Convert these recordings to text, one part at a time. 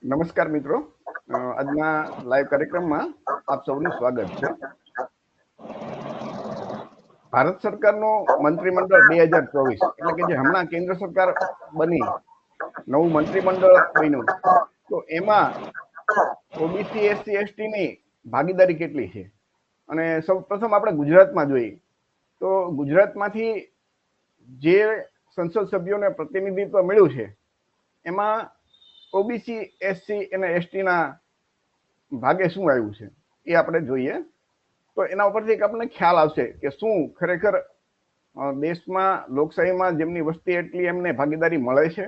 નમસ્કાર મિત્રો, આજના લાઈવ કાર્યક્રમમાં આપ સૌનું સ્વાગત છે. ભારત સરકારનું મંત્રીમંડળ 2024 એટલે કે જે હમણાં કેન્દ્ર સરકાર બની, નવું મંત્રીમંડળ બન્યું, તો એમાં ઓબીસી એસસી એસટી ની ભાગીદારી કેટલી છે? અને સૌ પ્રથમ આપણે ગુજરાતમાં જોઈએ તો ગુજરાતમાંથી જે સંસદ સભ્યોને પ્રતિનિધિત્વ મળ્યું છે એમાં ઓબીસી એસસી અને એસટી ના ભાગે શું આવ્યું છે એ આપણે જોઈએ તો એના ઉપરથી એક આપણને ખ્યાલ આવશે કે શું ખરેખર દેશમાં લોકશાહીમાં જેમની વસ્તી એટલી એમને ભાગીદારી મળે છે,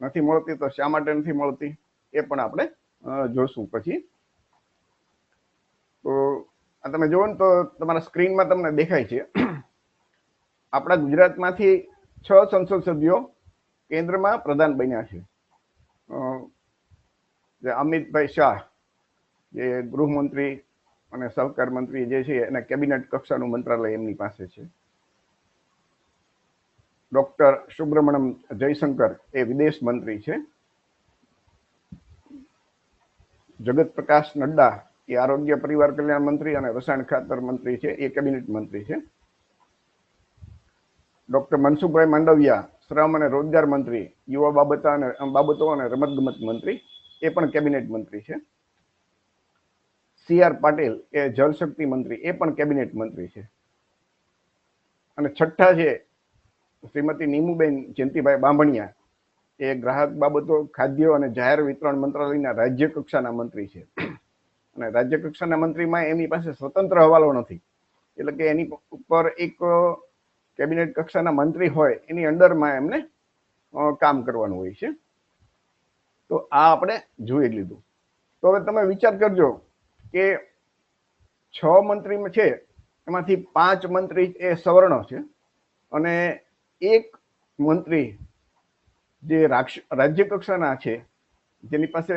નથી મળતી તો શા માટે નથી મળતી એ પણ આપણે જોશું પછી. તો આ તમે જુઓ ને તો તમારા સ્ક્રીનમાં તમને દેખાય છે આપણા ગુજરાતમાંથી 6 સંસદ સભ્યો કેન્દ્રમાં પ્રધાન બન્યા છે. જે અમિતભાઈ શાહ, જે ગૃહમંત્રી અને સહકાર મંત્રી જે છે એને કેબિનેટ કક્ષાનું મંત્રાલય એમની પાસે છે. ડોક્ટર સુબ્રમણ્યમ જયશંકર એ વિદેશ મંત્રી છે. જગત પ્રકાશ નડ્ડા એ આરોગ્ય પરિવાર કલ્યાણ મંત્રી અને રસાયણ ખાતર મંત્રી છે, એ કેબિનેટ મંત્રી છે. ડોક્ટર મનસુખભાઈ માંડવિયા શ્રમ અને રોજગાર મંત્રી, યુવા બાબતો અને રમતગમત મંત્રી, એ પણ કેબિનેટ મંત્રી છે. સી.આર. પાટીલ એ જળશક્તિ મંત્રી, એ પણ કેબિનેટ મંત્રી છે. અને છઠ્ઠા છે શ્રીમતી નીમુબેન જયંતિભાઈ બાંભણિયા, એ ગ્રાહક બાબતો, ખાદ્ય અને જાહેર વિતરણ મંત્રાલયના રાજ્ય કક્ષાના મંત્રી છે. અને રાજ્ય કક્ષાના મંત્રીમાં એમની પાસે સ્વતંત્ર હવાલો નથી, એટલે કે એની ઉપર એક કેબિનેટ કક્ષાના મંત્રી હોય એની અંડરમાં એમને કામ કરવાનું હોય છે. તો આ આપણે જોઈ લીધું. તો હવે તમે વિચાર કરજો કે 6 મંત્રી છે એમાંથી 5 મંત્રી એ સવર્ણ છે અને એક મંત્રી જે રાજ્ય કક્ષાના છે, જેની પાસે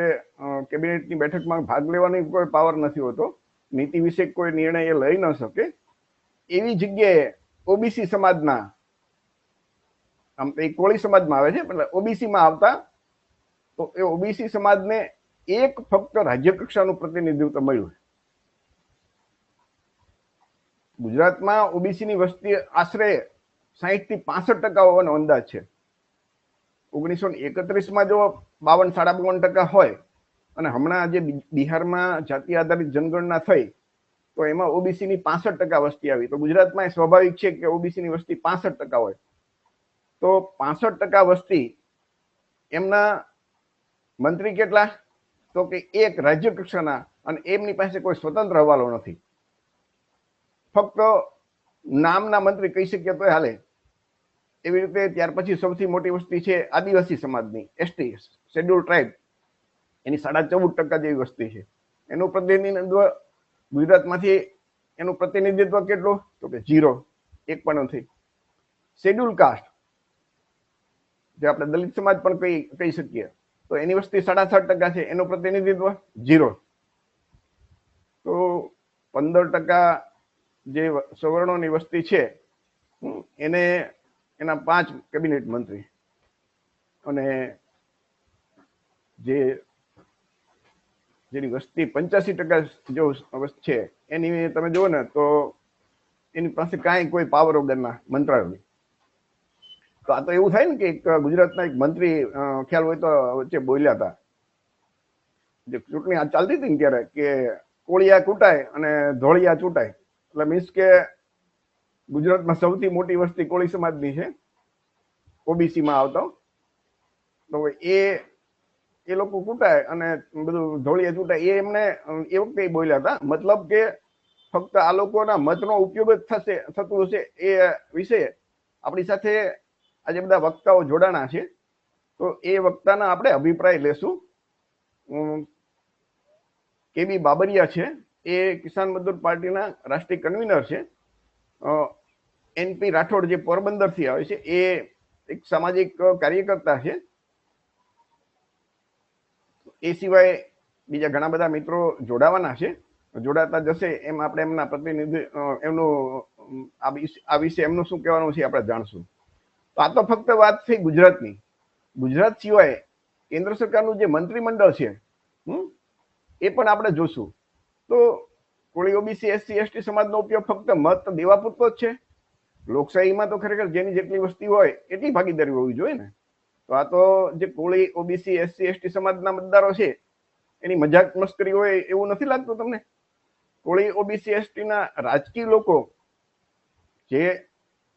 કેબિનેટની બેઠકમાં ભાગ લેવાની કોઈ પાવર નથી હોતો, નીતિ વિશે કોઈ નિર્ણય એ લઈ ન શકે, એવી જગ્યાએ ઓબીસી સમાજના, આમ તો એ કોળી સમાજમાં આવે છે એટલે ઓબીસીમાં આવતા, તો એ ઓબીસી સમાજને એક ફક્ત રાજ્ય કક્ષાનું પ્રતિનિધિત્વ મળ્યું. ગુજરાતમાં ઓબીસીની વસ્તી આશરે 60 થી 65% હોવાનો અંદાજ છે. 1931માં જો 52-52% હોય અને હમણાં જે બિહારમાં જાતિ આધારિત જનગણના થઈ તો એમાં ઓબીસીની 65% વસ્તી આવી. તો ગુજરાતમાં સ્વાભાવિક છે કે ઓબીસીની વસ્તી 65% હોય. તો 65% વસ્તી, એમના મંત્રી કેટલા? તો કે એક રાજ્ય કક્ષાના, અને એમની પાસે કોઈ સ્વતંત્ર હવાલો નથી. ફક્ત નામના મંત્રી કહી શકીએ તો હાલે. એવી રીતે ત્યાર પછી સૌથી મોટી વસ્તી છે આદિવાસી સમાજની, એસટી, શેડ્યુલ ટ્રાઇબ, એની 14.5% જેવી વસ્તી છે. એનું પ્રતિનિધિત્વ ગુજરાતમાંથી, એનું પ્રતિનિધિત્વ કેટલું? તો કે 0, 1 પણ નથી. શેડ્યુલ કાસ્ટ, જે આપણે દલિત સમાજ પણ કહી શકીએ, તો એની વસ્તી 6.5% છે, એનું પ્રતિનિધિત્વ 0. તો 15% જે સવર્ણોની વસ્તી છે એને એના 5 કેબિનેટ મંત્રી, અને જેની વસ્તી 85% જો છે એની તમે જુઓ ને તો એની પાસે કાંઈ કોઈ પાવર વગરના મંત્રાલય. તો આ તો એવું થાય ને કે એક ગુજરાતના એક મંત્રી, ખ્યાલ હોય તો વચ્ચે બોલ્યા હતા, જે ચૂંટણી ચાલતી હતી ને ત્યારે, કે કોળિયા કૂટાય અને ધોળિયા ચૂંટાય. એટલે મીન્સ કે ગુજરાતમાં સૌથી મોટી વસ્તી કોળી સમાજની છે, ઓબીસીમાં આવતો. તો એ લોકો કૂટાય અને બધું ધોળિયા ચૂંટાય, એ એમને એ વખતે બોલ્યા હતા. મતલબ કે ફક્ત આ લોકોના મતનો ઉપયોગ જ થતું હશે એ વિશે આપણી સાથે આજે બધા વક્તાઓ જોડાણા છે, તો એ વક્તાના આપણે અભિપ્રાય લેશું. કેબી બાબરિયા છે, એ કિસાન મજદૂર પાર્ટીના રાષ્ટ્રીય કન્વીનર છે. એનપી રાઠોડ જે પોરબંદર થી આવે છે, એ એક સામાજિક કાર્યકર્તા છે. એ સિવાય બીજા ઘણા બધા મિત્રો જોડાવાના છે, જોડાતા જશે એમ આપણે એમના પ્રતિનિધિ, એમનું આ વિશે એમનું શું કહેવાનું છે આપણે જાણશું. તો આ તો ફક્ત વાત થઈ ગુજરાતની. ગુજરાત સિવાય કેન્દ્ર સરકારનું જે મંત્રીમંડળ છે એ પણ આપણે જોશું તો કોળી ઓબીસી એસસી એસટી સમાજનો ઉપયોગ ફક્ત મત દેવા પૂરતો જ છે. લોકશાહીમાં તો ખરેખર જેની જેટલી વસ્તી હોય એટલી ભાગીદારી હોવી જોઈએ ને. તો આ તો જે કોળી ઓબીસી એસસી એસટી સમાજના મતદારો છે એની મજાક મસ્કરી હોય એવું નથી લાગતું તમને? કોળી ઓબીસી એસટી ના રાજકીય લોકો જે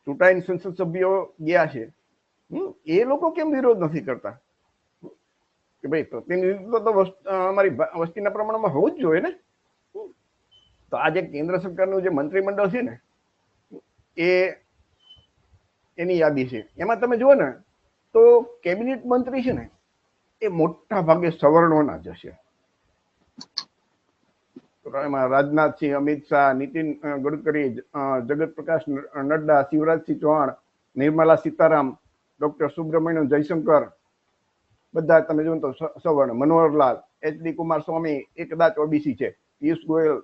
ચૂંટાઈને સંસદ સભ્યો ગયા છે એ લોકો કેમ વિરોધ નથી કરતા કે ભાઈ પ્રતિનિધિત્વ તો અમારી વસ્તીના પ્રમાણમાં હોવું જ જોઈએ ને. તો આ જે કેન્દ્ર સરકારનું જે મંત્રીમંડળ છે ને એ એની યાદી છે. એમાં તમે જુઓ ને તો કેબિનેટ મંત્રી છે ને એ મોટા ભાગે સવર્ણોના જ હશે. એમાં રાજનાથસિંહ, અમિત શાહ, નીતિન ગડકરી, જગત પ્રકાશ નડ્ડા, શિવરાજસિંહ ચૌહાણ, નિર્મલા સીતારામ, ડોક્ટર સુબ્રમણ્યમ જયશંકર, બધા તમે જુઓ તો સવર્ણ. મનોહરલાલ, એચડી કુમારસ્વામી એ કદાચ ઓબીસી છે. પિયુષ ગોયલ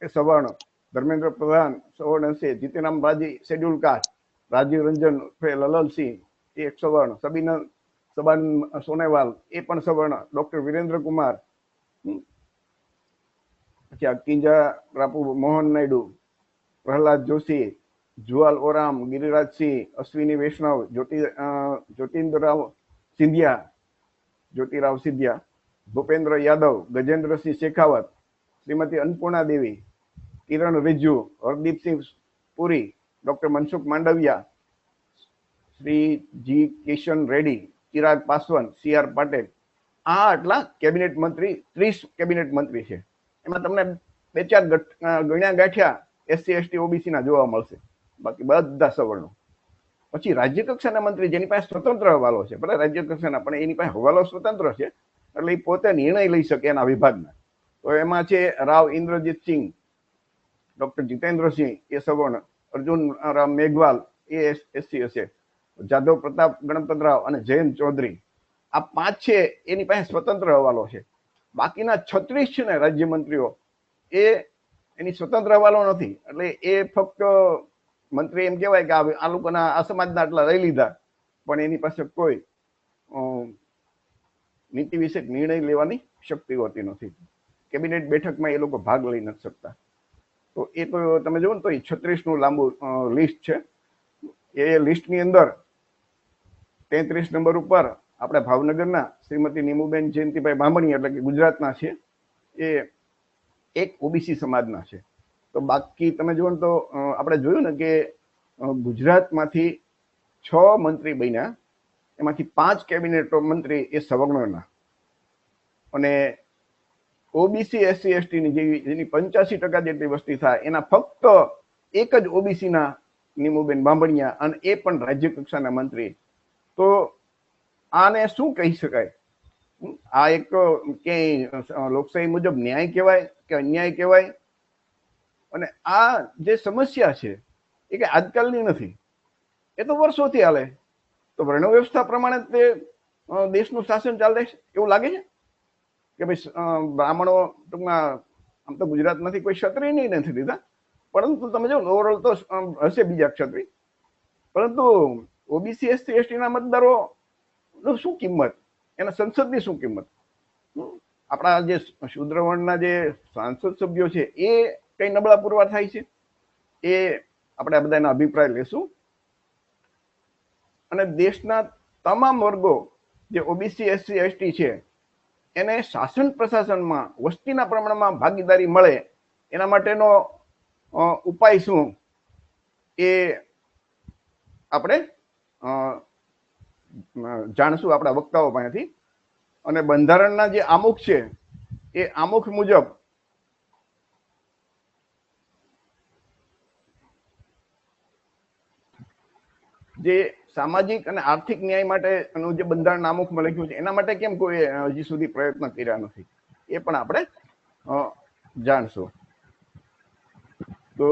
એ સવર્ણ. ધર્મેન્દ્ર પ્રધાન સવર્ણ છે. જીતેરામ રાજી શેડ્યુલ કાસ્ટ. રાજીવ રંજન લલનસિંહ એ એક સવર્ણ. સબાન સોનેવાલ એ પણ સવર્ણ. ડોક્ટર વિરેન્દ્ર કુમાર, પછી કિંજા રાપુ, મોહન નાયડુ, પ્રહલાદ જોશી, જુવાલ ઓરામ, ગિરિરાજસિંહ, અશ્વિની વૈષ્ણવ, જ્યોતિરાવ સિંધિયા, ભૂપેન્દ્ર યાદવ, ગજેન્દ્રસિંહ શેખાવત, શ્રીમતી અન્નપૂર્ણા દેવી, કિરણ રિજ્જુ, હરદીપસિંહ પુરી, ડોક્ટર મનસુખ માંડવિયા, શ્રી જી કિશન રેડ્ડી, ચિરાગ પાસવાન, સી.આર. પાટેલ. આ આટલા કેબિનેટ મંત્રી, 30 કેબિનેટ મંત્રી છે. એમાં તમને 2-4 ગણ્યા ગાંઠ્યા એસસી એસટી ઓબીસી ના જોવા મળશે, બાકી બધા સવર્ણો. પછી રાજ્ય કક્ષાના મંત્રી જેની પાસે સ્વતંત્ર હવાલો છે, ભલે રાજ્ય કક્ષાના પણ એની પાસે હવાલો સ્વતંત્ર છે એટલે એ પોતે નિર્ણય લઈ શકે એના વિભાગના. તો એમાં છે રાવ ઇન્દ્રજીત સિંહ, ડોક્ટર જીતેન્દ્રસિંહ એ સવર્ણ, અર્જુન રામ મેઘવાલ એ એસસી હશે, જાદવ પ્રતાપ ગણપતરાવ અને જયંત ચૌધરી આ 5 છે એની પાસે સ્વતંત્ર હવાલો છે. બાકીના 36 છે ને રાજ્યમંત્રીઓ એ એની સ્વતંત્ર હવાલો નથી. એટલે એ ફક્ત મંત્રી એમ કહેવાય કે આ લોકોના આ સમાજના આટલા લઈ લીધા, પણ એની પાસે કોઈ નીતિ વિશે નિર્ણય લેવાની શક્તિ હોતી નથી. કેબિનેટ બેઠકમાં એ લોકો ભાગ લઈ નથી શકતા. તો એ તો તમે જુઓ ને તો 36 લાંબુ લિસ્ટ છે. એ લિસ્ટની અંદર 33 નંબર ઉપર આપણે ભાવનગરના શ્રીમતી નીમુબેન જયંતિભાઈ બામણી એટલે કે ગુજરાતના છે, એ એક ઓબીસી સમાજના છે. તો બાકી તમે જુઓ ને તો આપણે જોયું ને કે ગુજરાતમાંથી 6 મંત્રી બન્યા, એમાંથી 5 કેબિનેટ મંત્રી એ સવર્ણના, અને ઓબીસી એસસી એસટીની જેની 85% જેટલી વસ્તી થાય એના ફક્ત એક જ ઓબીસીના નીમુબેન બાંભણિયા, અને એ પણ રાજ્ય કક્ષાના મંત્રી. તો આને શું કહી શકાય? આ એક ક્યાંય લોકશાહી મુજબ ન્યાય કહેવાય કે અન્યાય કહેવાય? અને આ જે સમસ્યા છે એ કે આજકાલની નથી, એ તો વર્ષોથી હાલે. તો વર્ણ વ્યવસ્થા પ્રમાણે તે દેશનું શાસન ચાલે છે એવું લાગે છે કે ભાઈ બ્રાહ્મણો ટૂંકમાં આમ તો ગુજરાતમાંથી કોઈ ક્ષત્રિય નહીં નથી દીધા, પરંતુ તમે જો ઓવરઓલ તો હશે બીજા ક્ષત્રિય, પરંતુ ઓબીસી એસસી એસટીના મતદારો શું કિંમત, એના સંસદની શું કિંમત? આપણા જે શૂદ્ર વર્ણના જે સાંસદ સભ્યો છે એ કઈ નબળા પુરવાર થાય છે, એ આપણે આ બધાના અભિપ્રાય લેશું. અને દેશના તમામ વર્ગો જે ઓબીસી એસસી એસટી છે એને શાસન પ્રશાસનમાં વસ્તીના પ્રમાણમાં ભાગીદારી મળે એના માટેનો ઉપાય શું એ આપણે જાણશું આપણા વક્તાઓ પાસેથી. અને બંધારણના જે આમુખ છે એ આમુખ મુજબ જે સામાજિક અને આર્થિક ન્યાય માટેનું જે બંધારણ આમુખમાં લખ્યું છે એના માટે કેમ કોઈ હજી સુધી પ્રયત્ન કર્યા નથી એ પણ આપણે જાણશું. તો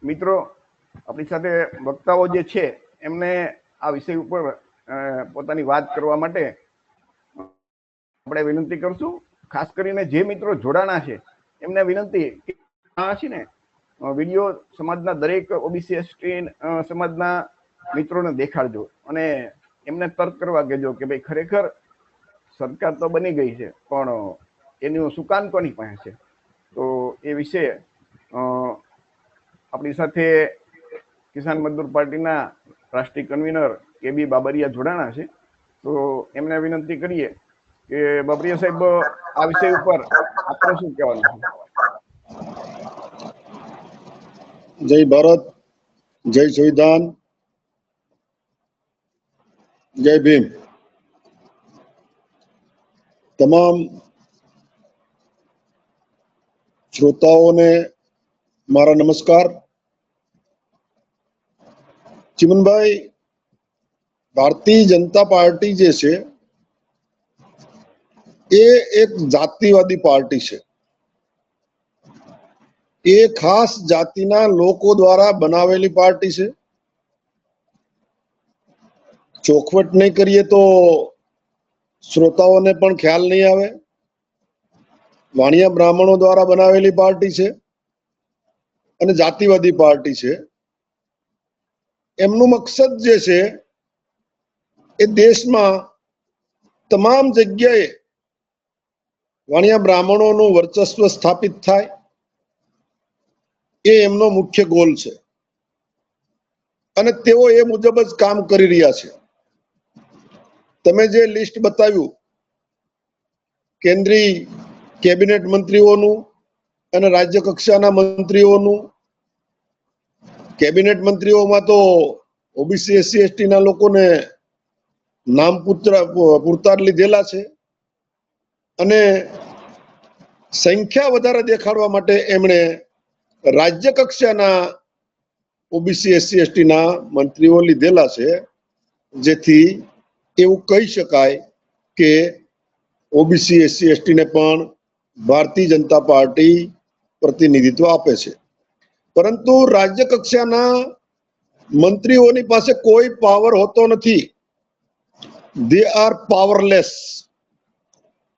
મિત્રો, આપણી સાથે વક્તાઓ જે છે એમને આ વિષય ઉપર પોતાની વાત કરવા માટે આપણે વિનંતી કરશું. ખાસ કરીને જે મિત્રો જોડાણા છે એમને વિનંતી કે આ છે ને વિડીયો સમાજના દરેક ઓબીસી એસટી સમાજના મિત્રોને દેખાડજો અને એમને તર્ક કરવા કહેજો કે ભાઈ ખરેખર સરકાર તો બની ગઈ છે, પણ એનું સુકાન કોની પાસે છે? તો એ વિશે આપણી સાથે કિસાન મજદૂર પાર્ટીના રાષ્ટ્રીય કન્વીનર KB બાબરિયા જોડાણા છે. તો એમને વિનંતી કરીએ કે બાબરિયા સાહેબ, આ વિષય ઉપર આપણે શું કહેવાનું છે? જય ભારત, જય સંવિધાન, જય ભીમ. તમામ શ્રોતાઓને મારા નમસ્કાર. ચિમનભાઈ, ભારતીય જનતા પાર્ટી જે છે એ એક જાતિવાદી પાર્ટી છે. એ ખાસ જાતિના લોકો દ્વારા બનાવેલી પાર્ટી છે. ચોખવટ નહીં કરીએ તો શ્રોતાઓને પણ ખ્યાલ નહીં આવે. વાણિયા બ્રાહ્મણો દ્વારા બનાવેલી પાર્ટી છે અને જાતિવાદી પાર્ટી છે. એમનું મકસદ જે છે એ દેશમાં તમામ જગ્યાએ વાણિયા બ્રાહ્મણોનું વર્ચસ્વ સ્થાપિત થાય, એ એમનો મુખ્ય ગોલ છે અને તેઓ એ મુજબ જ કામ કરી રહ્યા છે. તમે જે લિસ્ટ બતાવ્યું કેન્દ્રીય કેબિનેટ મંત્રીઓનું અને રાજ્ય કક્ષાના મંત્રીઓનું, કેબિનેટ મંત્રીઓમાં તો ઓબીસી SC ST ના લોકોને નામ પૂરતા લીધેલા છે અને સંખ્યા વધારે દેખાડવા માટે એમણે રાજ્ય કક્ષાના ઓબીસી SC ST ના મંત્રીઓ લીધેલા છે, જેથી એવું કહી શકાય કે ઓબીસી SC ST ને પણ ભારતીય જનતા પાર્ટી પ્રતિનિધિત્વ આપે છે. પરંતુ રાજ્ય કક્ષાના મંત્રીઓની પાસે કોઈ પાવર હોતો નથી. They are powerless.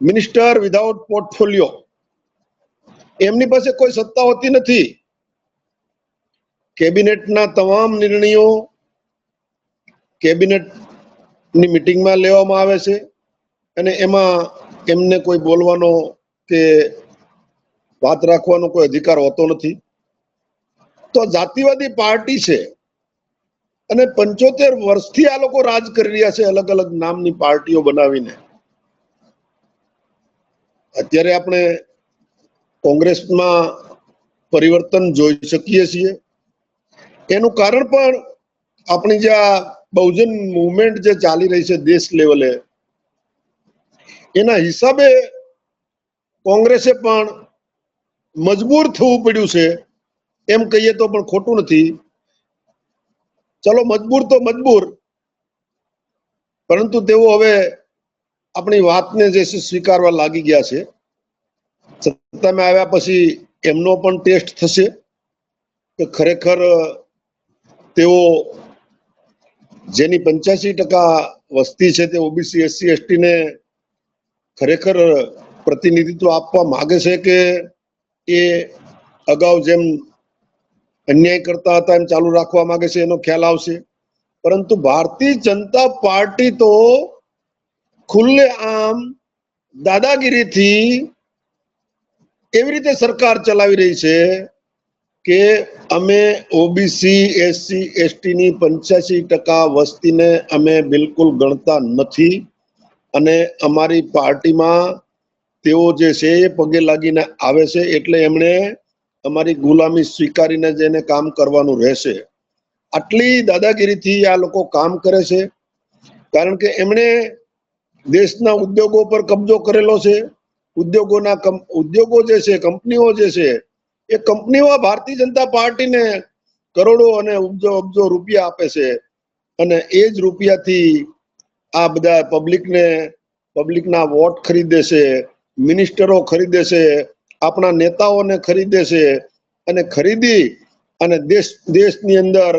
Minister without portfolio. એમની પાસે કોઈ સત્તા હોતી નથી. કેબિનેટના તમામ નિર્ણયો કેબિનેટની મિટિંગમાં લેવામાં આવે છે અને એમાં એમને કોઈ બોલવાનો કે વાત રાખવાનો કોઈ અધિકાર હોતો નથી. તો જાતિવાદી પાર્ટી છે અને 75 વર્ષથી આ લોકો રાજ કરી રહ્યા છે, અલગ અલગ નામની પાર્ટીઓ બનાવીને. અત્યારે આપણે કોંગ્રેસમાં પરિવર્તન જોઈ શકીએ છીએ. એનું કારણ પણ આપણી જે આ બહુજન મુવમેન્ટ જે ચાલી રહી છે દેશ લેવલે, એના હિસાબે કોંગ્રેસે પણ મજબૂર થવું પડ્યું છે, એમ કહીએ તો પણ ખોટું નથી. ચલો, મજબૂર તો મજબૂર, પરંતુ તેઓ હવે આપણી વાતને જે છે સ્વીકારવા લાગી ગયા છે. સત્તામાં આવ્યા પછી એમનો પણ ટેસ્ટ થશે કે ખરેખર તેઓ જેની 85% વસ્તી છે તે ઓબીસી SC ST ને ખરેખર પ્રતિનિધિત્વ આપવા માંગે છે કે એ અગાઉ જેમ અન્યાય કરતા હતા એમ ચાલુ રાખવા માંગે છે, એનો ખ્યાલ આવશે. પરંતુ ભારતીય જનતા પાર્ટી તો ખુલ્લે આમ દાદાગીરીથી એવી રીતે સરકાર ચલાવી રહી છે કે અમે ઓબીસી SC ST ની 85% વસ્તીને અમે બિલકુલ ગણતા નથી અને અમારી પાર્ટીમાં તેઓ જે છે એ પગે લાગીને આવે છે, એટલે એમણે અમારી ગુલામી સ્વીકારીને જેને કામ કરવાનું રહેશે. આટલી દાદાગીરીથી આ લોકો કામ કરે છે, કારણ કે એમણે દેશના ઉદ્યોગો પર કબજો કરેલો છે. ઉદ્યોગો જે છે, કંપનીઓ જે છે, એ કંપનીઓ ભારતીય જનતા પાર્ટીને કરોડો અને અબજો રૂપિયા આપે છે અને એ જ રૂપિયાથી આ બધા પબ્લિકના વોટ ખરીદે છે, મિનિસ્ટરો ખરીદે છે, આપણા નેતાઓને ખરીદે છે અને ખરીદી અને દેશની અંદર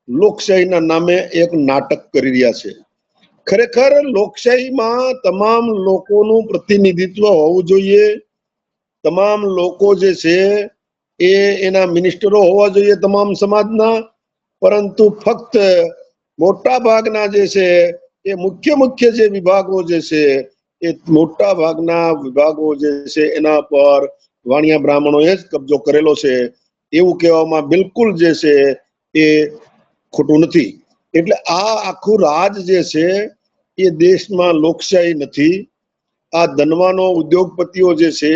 લોકશાહીના નામે એક નાટક કરી રહ્યા છે. ખરેખર લોકશાહીમાં તમામ લોકોનું પ્રતિનિધિત્વ હોવું જોઈએ. તમામ લોકો જે છે એ એના મિનિસ્ટરો હોવા જોઈએ તમામ સમાજના, પરંતુ ફક્ત મોટા ભાગના જે છે એ મુખ્ય જે વિભાગો જે છે એ મોટા ભાગના વિભાગો જે છે એના પર વાણિયા બ્રાહ્મણોએ જ કબજો કરેલો છે એવું કહેવામાં બિલકુલ જે છે એ ખોટું નથી. એટલે આ આખું રાજ જે છે એ દેશમાં લોકશાહી નથી. આ ધનવાનો ઉદ્યોગપતિઓ જે છે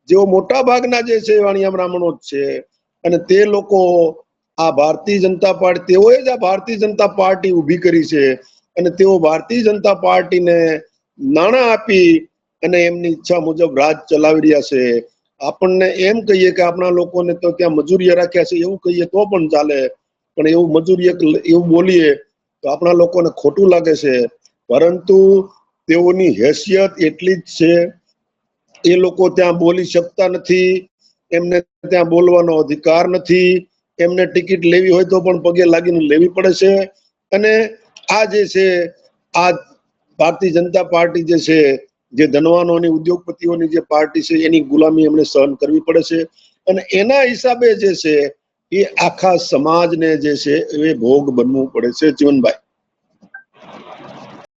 જેઓ મોટા ભાગના જે છે વાણિયા બ્રાહ્મણો જ છે અને તે લોકો આ ભારતીય જનતા પાર્ટી, તેઓએ જ આ ભારતીય જનતા પાર્ટી ઊભી કરી છે અને તેઓ ભારતીય જનતા પાર્ટીને નાણાં આપી અને એમની ઈચ્છા મુજબ રાજ ચલાવી રહ્યા છે. આપણને એમ કહીએ કે આપણા લોકોને તો ત્યાં મજૂરીએ રાખ્યા છે એવું કહીએ તો પણ ચાલે, પણ એવું મજૂરીએ એવું બોલીએ તો આપણા લોકોને ખોટું લાગે છે. પરંતુ તેઓની હેસિયત એટલી જ છે, એ લોકો ત્યાં બોલી શકતા નથી, એમને ત્યાં બોલવાનો અધિકાર નથી. એમને ટિકિટ લેવી હોય તો પણ પગે લાગીને લેવી પડે છે. અને આ જે છે આ ભારતીય જનતા પાર્ટી જે છે, જે ધનવાનોની ઉદ્યોગપતિઓની જે પાર્ટી છે એની ગુલામી એમને સહન કરવી પડે છે. અને એના હિસાબે જે છે એ આખા સમાજને જે છે એ ભોગ બનવું પડે છે. જીવનભાઈ.